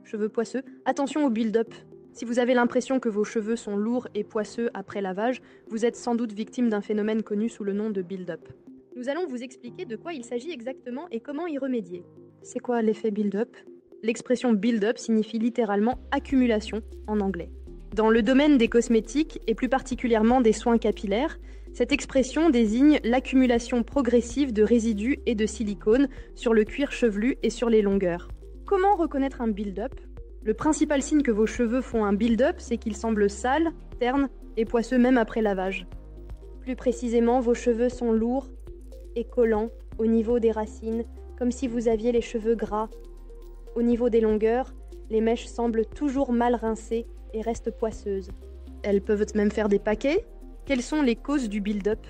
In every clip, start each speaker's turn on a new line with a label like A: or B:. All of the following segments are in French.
A: cheveux poisseux, attention au build-up. Si vous avez l'impression que vos cheveux sont lourds et poisseux après lavage, vous êtes sans doute victime d'un phénomène connu sous le nom de build-up. Nous allons vous expliquer de quoi il s'agit exactement et comment y remédier. C'est quoi l'effet build-up? L'expression build-up signifie littéralement accumulation en anglais. Dans le domaine des cosmétiques et plus particulièrement des soins capillaires, cette expression désigne l'accumulation progressive de résidus et de silicone sur le cuir chevelu et sur les longueurs. Comment reconnaître un build-up? Le principal signe que vos cheveux font un build-up, c'est qu'ils semblent sales, ternes et poisseux même après lavage. Plus précisément, vos cheveux sont lourds et collants au niveau des racines, comme si vous aviez les cheveux gras. Au niveau des longueurs, les mèches semblent toujours mal rincées et restent poisseuses. Elles peuvent même faire des paquets. Quelles sont les causes du build-up?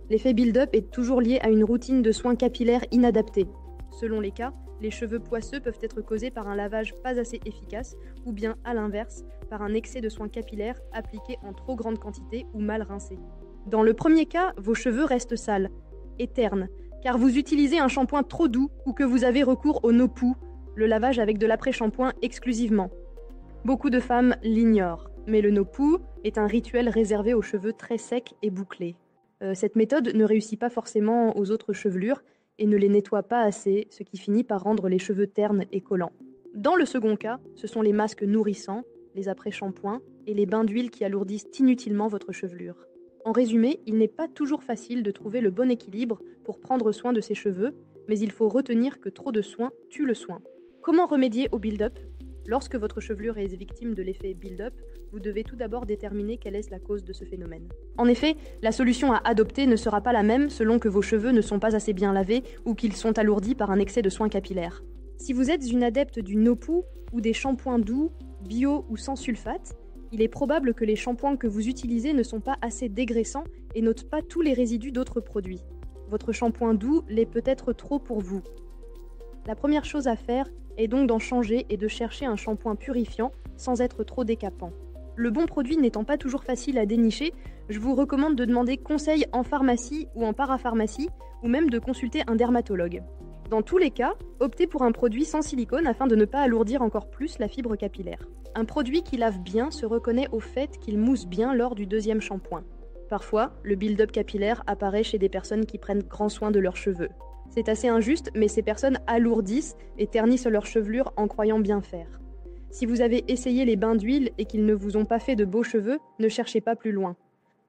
A: L'effet build-up est toujours lié à une routine de soins capillaires inadaptée. Selon les cas, les cheveux poisseux peuvent être causés par un lavage pas assez efficace ou bien, à l'inverse, par un excès de soins capillaires appliqués en trop grande quantité ou mal rincés. Dans le premier cas, vos cheveux restent sales et ternes, car vous utilisez un shampoing trop doux ou que vous avez recours au no-poo, le lavage avec de l'après-shampoing exclusivement. Beaucoup de femmes l'ignorent, mais le no-poo est un rituel réservé aux cheveux très secs et bouclés. Cette méthode ne réussit pas forcément aux autres chevelures et ne les nettoie pas assez, ce qui finit par rendre les cheveux ternes et collants. Dans le second cas, ce sont les masques nourrissants, les après-shampoings et les bains d'huile qui alourdissent inutilement votre chevelure. En résumé, il n'est pas toujours facile de trouver le bon équilibre pour prendre soin de ses cheveux, mais il faut retenir que trop de soin tue le soin. Comment remédier au build-up? Lorsque votre chevelure est victime de l'effet build-up, vous devez tout d'abord déterminer quelle est la cause de ce phénomène. En effet, la solution à adopter ne sera pas la même selon que vos cheveux ne sont pas assez bien lavés ou qu'ils sont alourdis par un excès de soins capillaires. Si vous êtes une adepte du no-poo ou des shampoings doux, bio ou sans sulfate, il est probable que les shampoings que vous utilisez ne sont pas assez dégraissants et n'ôtent pas tous les résidus d'autres produits. Votre shampoing doux l'est peut-être trop pour vous. La première chose à faire est donc d'en changer et de chercher un shampoing purifiant sans être trop décapant. Le bon produit n'étant pas toujours facile à dénicher, je vous recommande de demander conseil en pharmacie ou en parapharmacie ou même de consulter un dermatologue. Dans tous les cas, optez pour un produit sans silicone afin de ne pas alourdir encore plus la fibre capillaire. Un produit qui lave bien se reconnaît au fait qu'il mousse bien lors du deuxième shampoing. Parfois, le build-up capillaire apparaît chez des personnes qui prennent grand soin de leurs cheveux. C'est assez injuste, mais ces personnes alourdissent et ternissent leur chevelure en croyant bien faire. Si vous avez essayé les bains d'huile et qu'ils ne vous ont pas fait de beaux cheveux, ne cherchez pas plus loin.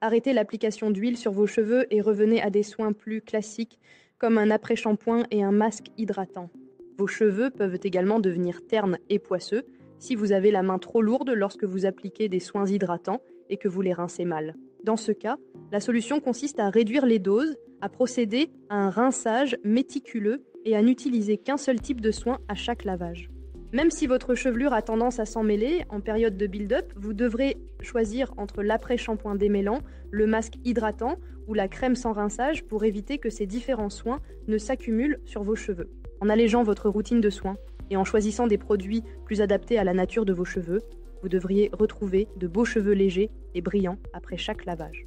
A: Arrêtez l'application d'huile sur vos cheveux et revenez à des soins plus classiques, comme un après-shampoing et un masque hydratant. Vos cheveux peuvent également devenir ternes et poisseux si vous avez la main trop lourde lorsque vous appliquez des soins hydratants et que vous les rincez mal. Dans ce cas, la solution consiste à réduire les doses, à procéder à un rinçage méticuleux et à n'utiliser qu'un seul type de soin à chaque lavage. Même si votre chevelure a tendance à s'emmêler en période de build-up, vous devrez choisir entre l'après-shampoing démêlant, le masque hydratant ou la crème sans rinçage pour éviter que ces différents soins ne s'accumulent sur vos cheveux. En allégeant votre routine de soins et en choisissant des produits plus adaptés à la nature de vos cheveux, vous devriez retrouver de beaux cheveux légers et brillants après chaque lavage.